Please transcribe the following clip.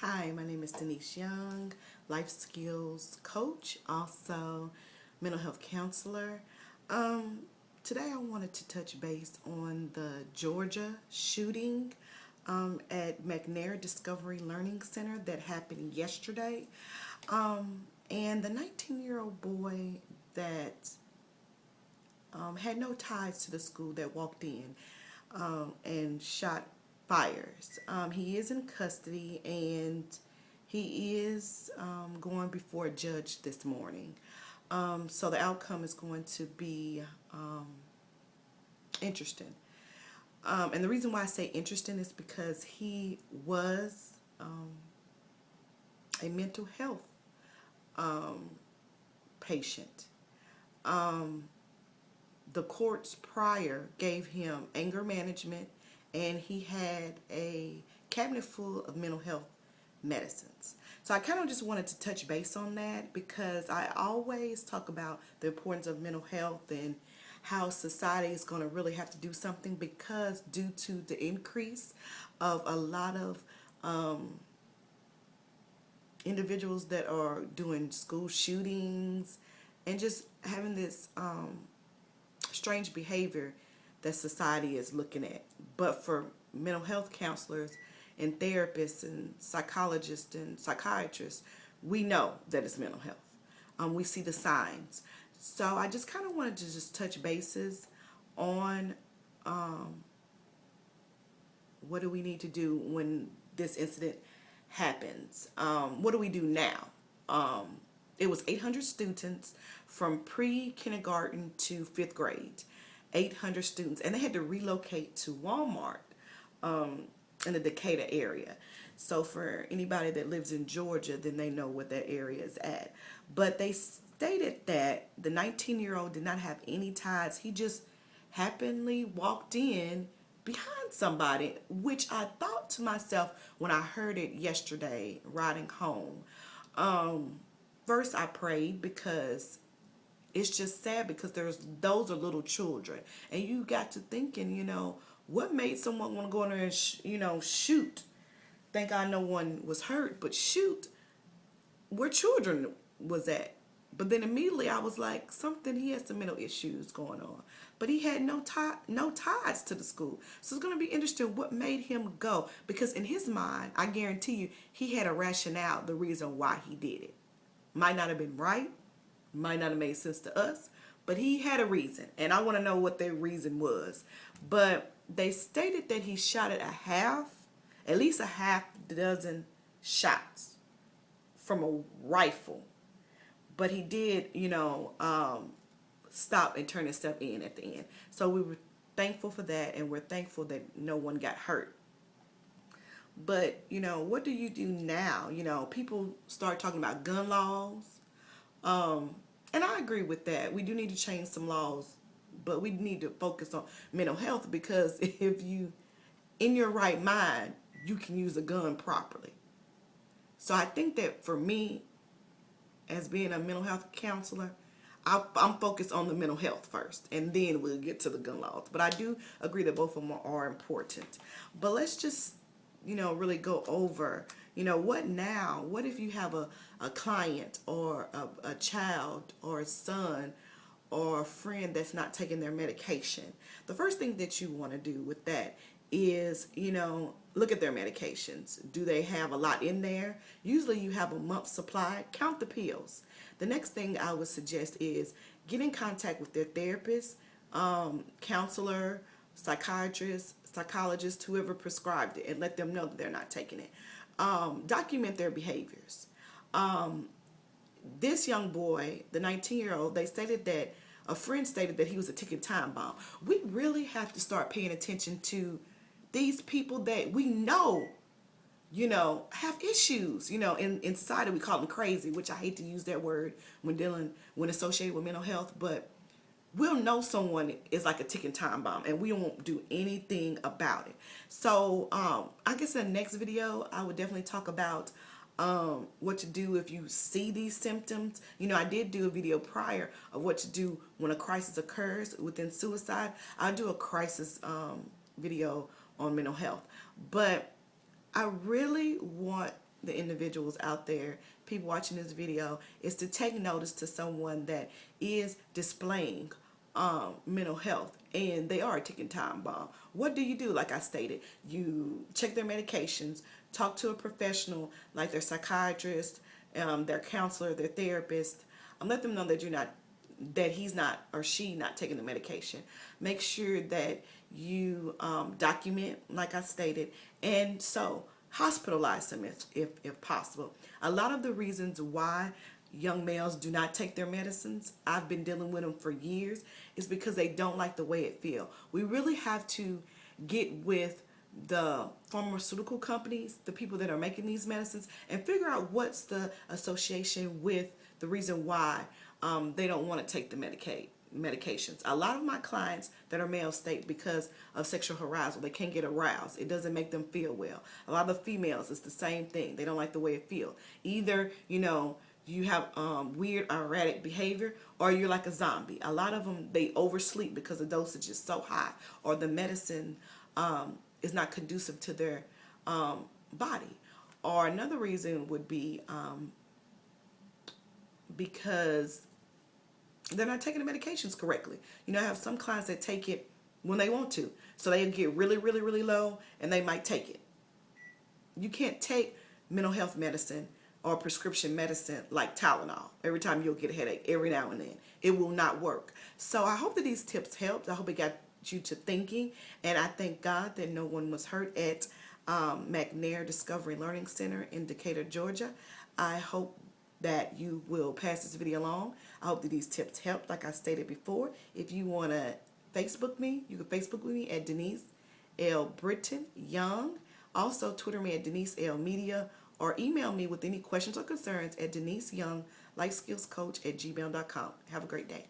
Hi, my name is Denise Young, life skills coach, also mental health counselor. Um, Today I wanted to touch base on the Georgia shooting at McNair Discovery Learning Center that happened yesterday. And the 19-year-old boy that had no ties to the school that walked in and shot fires. He is in custody and he is going before a judge this morning. So the outcome is going to be interesting. And the reason why I say interesting is because he was a mental health patient. The courts prior gave him anger management, and he had a cabinet full of mental health medicines. So I kind of just wanted to touch base on that because I always talk about the importance of mental health and how society is going to really have to do something, because due to the increase of a lot of individuals that are doing school shootings and just having this strange behavior that society is looking at. But for mental health counselors and therapists and psychologists and psychiatrists, we know that it's mental health. We see the signs. So I just kind of wanted to just touch bases on what do we need to do when this incident happens. What do we do now? It was 800 students from pre-kindergarten to 5th grade. 800 students, and they had to relocate to Walmart in the Decatur area. So for anybody that lives in Georgia, then they know what that area is at. But they stated that the 19-year-old did not have any ties. He just happenly walked in behind somebody, which I thought to myself when I heard it yesterday riding home. First I prayed because it's just sad, because those are little children, and you got to thinking, what made someone want to go in there and shoot? Thank God no one was hurt, but shoot where children was at. But then immediately I was like, he has some mental issues going on. But he had no ties to the school. So it's going to be interesting what made him go. Because in his mind, I guarantee you, he had a rationale, the reason why he did it. Might not have been right, might not have made sense to us, but he had a reason. And I want to know what their reason was. But they stated that he shot at least a half dozen shots from a rifle. But he did, stop and turn himself in at the end. So we were thankful for that, and we're thankful that no one got hurt. But, what do you do now? People start talking about gun laws. And I agree with that. We do need to change some laws, but we need to focus on mental health, because if you, in your right mind, you can use a gun properly. So I think that for me, as being a mental health counselor, I'm focused on the mental health first, and then we'll get to the gun laws. But I do agree that both of them are important. But let's just, really go over, what now? What if you have a client or a child or a son or a friend that's not taking their medication? The first thing that you want to do with that is, look at their medications. Do they have a lot in there? Usually you have a month's supply. Count the pills. The next thing I would suggest is get in contact with their therapist, counselor, psychiatrist, psychologist, whoever prescribed it, and let them know that they're not taking it. Document their behaviors. This young boy, the 19-year-old, a friend stated that he was a ticking time bomb. We really have to start paying attention to these people that we know, have issues. In society we call them crazy, which I hate to use that word when associated with mental health, but we'll know someone is like a ticking time bomb and we won't do anything about it. So I guess in the next video I would definitely talk about what to do if you see these symptoms. I did do a video prior of what to do when a crisis occurs within suicide. I'll do a crisis video on mental health. But I really want the individuals out there, people watching this video, is to take notice to someone that is displaying mental health and they are a ticking time bomb. What do you do? Like I stated, you check their medications, talk to a professional like their psychiatrist, their counselor, their therapist, and let them know that he's not or she not taking the medication. Make sure that you document, like I stated, and so hospitalize them if possible. A lot of the reasons why young males do not take their medicines, I've been dealing with them for years, is because they don't like the way it feels. We really have to get with the pharmaceutical companies, the people that are making these medicines, and figure out what's the association with the reason why they don't want to take the medications. A lot of my clients that are male state because of sexual arousal. They can't get aroused. It doesn't make them feel well. A lot of females, it's the same thing. They don't like the way it feels. Either, you have weird erratic behavior, or you're like a zombie. A lot of them, they oversleep because the dosage is so high, or the medicine is not conducive to their body. Or another reason would be because they're not taking the medications correctly. I have some clients that take it when they want to. So they get really, really, really low and they might take it. You can't take mental health medicine or prescription medicine like Tylenol every time you'll get a headache every now and then. It will not work. So I hope that these tips helped. I hope it got you to thinking. And I thank God that no one was hurt at McNair Discovery Learning Center in Decatur, Georgia. I hope that you will pass this video along. I hope that these tips helped. Like I stated before, if you want to Facebook me, you can Facebook with me at Denise L. Britton Young. Also, Twitter me at Denise L. Media, or email me with any questions or concerns at Denise Young, lifeskillscoach@gmail.com. Have a great day.